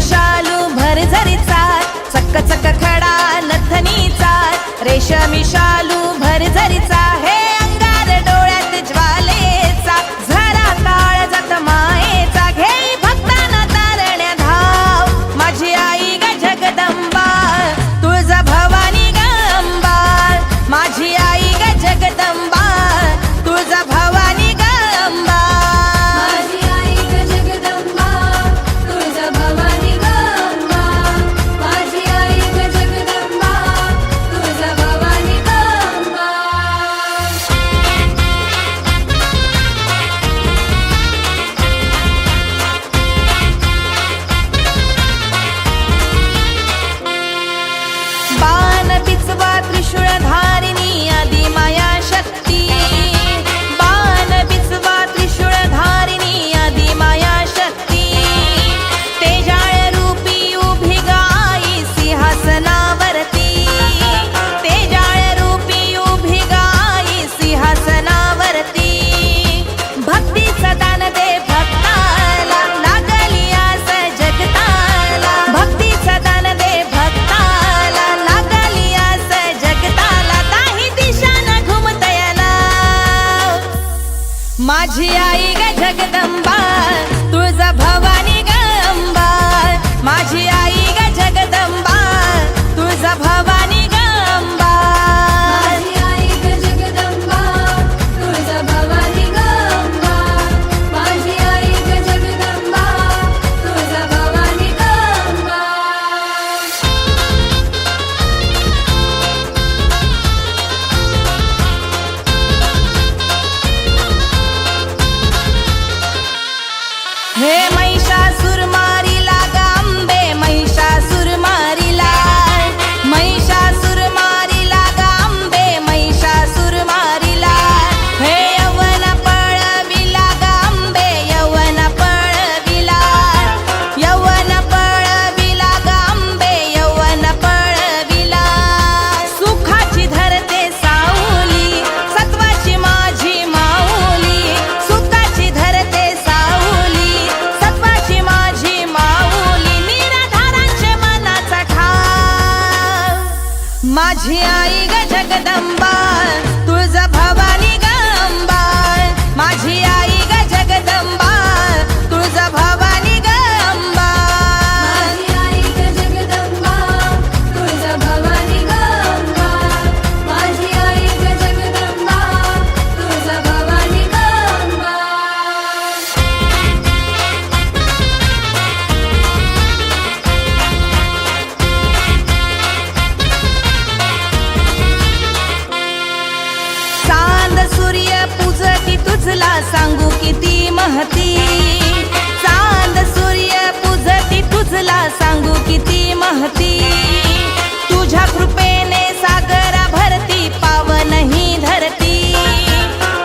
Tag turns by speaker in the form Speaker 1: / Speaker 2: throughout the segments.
Speaker 1: शालू भरझरीचा, चक्क चक्क खडा नथनीचा, रेशमी शालू भरझरीचा, हे अंगार डोळ्यात ज्वालेचा, झरा काळजात मायेचा, घेई भक्तांना तारण्या धाव, माझी आई ग जगदंबा, तुळजा भवानी ग अंबा, माझी आई ग जगदंबा, तुळजा भवानी ग अंबा.
Speaker 2: माझी आई ग जगदंबा, तुळजा भवानी ग अंबा, माझी आई ग जगदंबा, तुळजा भवानी ग अंबा.
Speaker 1: बाण बिचवा त्रिशूळ धारिणी आदि माया शक्ती, बाण बिचवा त्रिशूळ धारिणी आदि माया शक्ती, तेजाळ रूपी उभी गाई सिंहासनावरती, तेजाळ रूपी उभी गाई सिंहासनावरती, भक्तीचा दान दे भक्ताला, लागली आस जगताला, भक्तीचा दान दे भक्ताला, लागली आस जगताला, ताही दिशाना घुमतयला, माझी आई ग जगदंबा, तुळजा भवानी ग अंबा, माझी आई ग जगदंबा, तुळजा भवानी ग अंबा.
Speaker 2: माझी आई ग जगदंबा, तुळजा भवानी ग अंबा, माझी आई ग जगदंबा, तुळजा भवानी ग अंबा.
Speaker 1: हे महिषासुर मारिला ग अंबे, महिषासुर मारिला, महिषासुर मारिला ग अंबे, महिषासुर मारिला, हे यवन पळविला ग अंबे, यवन पळविला, यवन पळविला ग अंबे, यवन पळविला, सुखाची धरते सावली, सत्वाची माझी माऊली, सुखाची धरते सावली, सत्वाची माझी माऊली, निराधारांचे मनाचा ठाव, माझी आई ग जगदंबा, तुळजा भवानी ग अंबा, माझी आई ग जगदंबा, तुळजा भवानी ग अंबा.
Speaker 2: माझी आई ग जगदंबा, तुळजा भवानी ग अंबा, माझी आई ग जगदंबा, तुळजा भवानी ग अंबा.
Speaker 1: चांद सूर्य पूजती तुझला सांगू किती महती, चांद सूर्य पूजती तुझला सांगू किती महती, तुझ्या कृपेने सागरा भरती पावन ही धरती,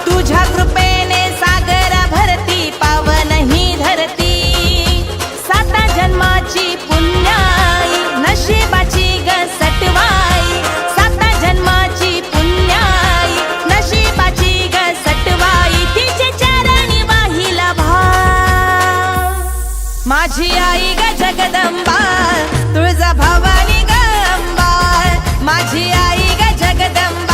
Speaker 1: तुझ्या कृपेने सागरा भरती पावन ही धरती, साता जन्माची पुण्याई नशिबाची ग सटवाई, साता जन्माची पुण्याई नशिबाची ग सटवाई, तिचे चरणी वाहिला भाव, माझी आई ग जगदंबा, तुळजा भवानी ग अंबा, माझी आई ग जगदंबा,